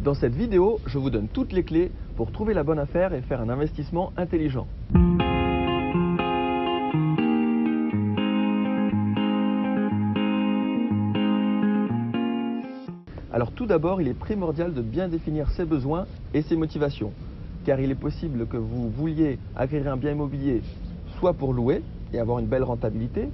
Dans cette vidéo, je vous donne toutes les clés pour trouver la bonne affaire et faire un investissement intelligent. Alors tout d'abord, il est primordial de bien définir ses besoins et ses motivations, car il est possible que vous vouliez acquérir un bien immobilier soit pour louer et avoir une belle rentabilité.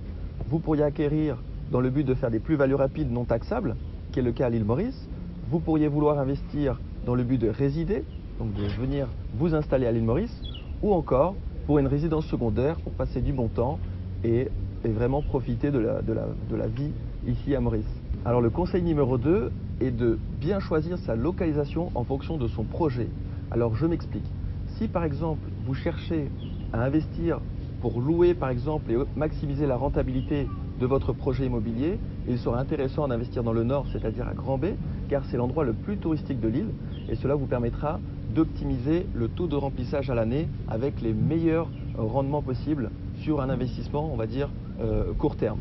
Vous pourriez acquérir dans le but de faire des plus-values rapides non taxables, qui est le cas à l'île Maurice. Vous pourriez vouloir investir dans le but de résider, donc de venir vous installer à l'île Maurice, ou encore pour une résidence secondaire pour passer du bon temps et vraiment profiter de la vie ici à Maurice. Alors le conseil numéro 2 est de bien choisir sa localisation en fonction de son projet. Alors je m'explique. Si par exemple vous cherchez à investir pour louer par exemple et maximiser la rentabilité de votre projet immobilier, il sera intéressant d'investir dans le nord, c'est-à-dire à Grand B, car c'est l'endroit le plus touristique de l'île et cela vous permettra d'optimiser le taux de remplissage à l'année avec les meilleurs rendements possibles sur un investissement, on va dire, court terme.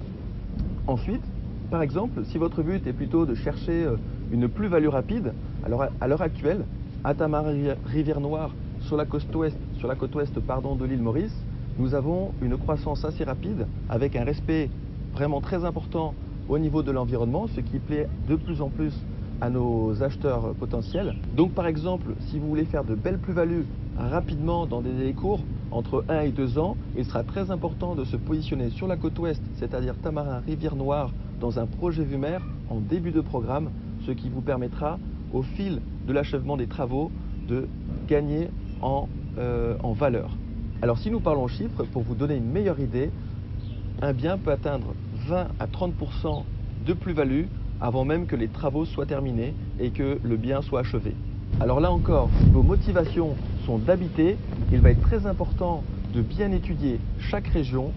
Ensuite, par exemple, si votre but est plutôt de chercher une plus-value rapide, alors à l'heure actuelle, à Tamarin-Rivière-Noire, sur la côte ouest de l'île Maurice, nous avons une croissance assez rapide avec un respect vraiment très important au niveau de l'environnement, ce qui plaît de plus en plus à nos acheteurs potentiels. Donc par exemple, si vous voulez faire de belles plus-values rapidement dans des délais courts, entre 1 et 2 ans, il sera très important de se positionner sur la côte ouest, c'est-à-dire Tamarin-Rivière-Noire, dans un projet vue mer en début de programme, ce qui vous permettra, au fil de l'achèvement des travaux, de gagner en valeur. Alors si nous parlons chiffres, pour vous donner une meilleure idée, un bien peut atteindre 20 à 30% de plus-value avant même que les travaux soient terminés et que le bien soit achevé. Alors là encore, si vos motivations sont d'habiter, il va être très important de bien étudier chaque région.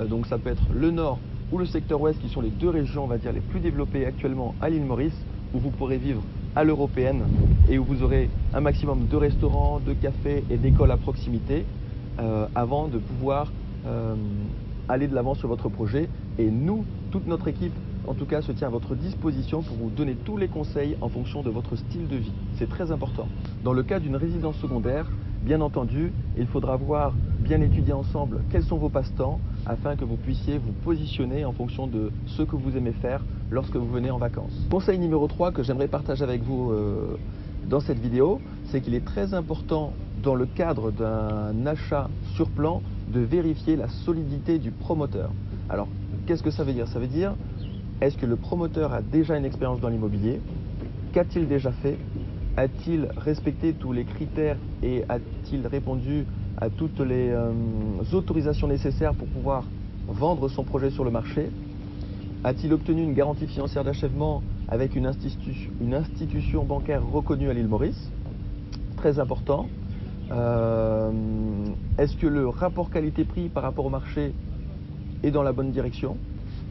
Donc ça peut être le nord ou le secteur ouest qui sont les deux régions, on va dire, les plus développées actuellement à l'île Maurice, où vous pourrez vivre à l'européenne et où vous aurez un maximum de restaurants, de cafés et d'écoles à proximité avant de pouvoir aller de l'avant sur votre projet. Et nous, toute notre équipe, en tout cas, se tient à votre disposition pour vous donner tous les conseils en fonction de votre style de vie. C'est très important. Dans le cas d'une résidence secondaire, bien entendu, il faudra bien étudier ensemble quels sont vos passe-temps afin que vous puissiez vous positionner en fonction de ce que vous aimez faire lorsque vous venez en vacances. Conseil numéro 3 que j'aimerais partager avec vous dans cette vidéo, c'est qu'il est très important dans le cadre d'un achat sur plan de vérifier la solidité du promoteur. Alors, qu'est-ce que ça veut dire? Ça veut dire, est-ce que le promoteur a déjà une expérience dans l'immobilier? Qu'a-t-il déjà fait? A-t-il respecté tous les critères et a-t-il répondu à toutes les autorisations nécessaires pour pouvoir vendre son projet sur le marché? A-t-il obtenu une garantie financière d'achèvement avec une institution bancaire reconnue à l'île Maurice? Très important. Est-ce que le rapport qualité-prix par rapport au marché est dans la bonne direction?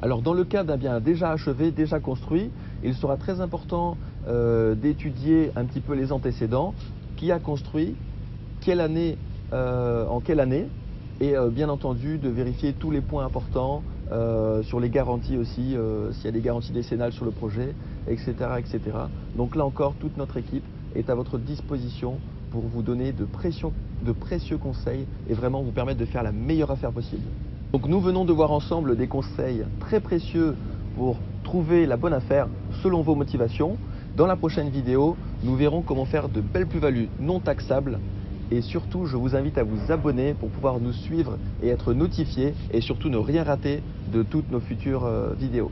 Alors dans le cas d'un bien déjà achevé, déjà construit, il sera très important d'étudier un petit peu les antécédents, qui a construit, quelle année, en quelle année, et bien entendu de vérifier tous les points importants sur les garanties aussi, s'il y a des garanties décennales sur le projet, etc., etc. Donc là encore, toute notre équipe est à votre disposition pour vous donner de précieux conseils et vraiment vous permettre de faire la meilleure affaire possible. Donc nous venons de voir ensemble des conseils très précieux pour trouver la bonne affaire selon vos motivations. Dans la prochaine vidéo, nous verrons comment faire de belles plus-values non taxables et surtout, je vous invite à vous abonner pour pouvoir nous suivre et être notifié et surtout ne rien rater de toutes nos futures vidéos.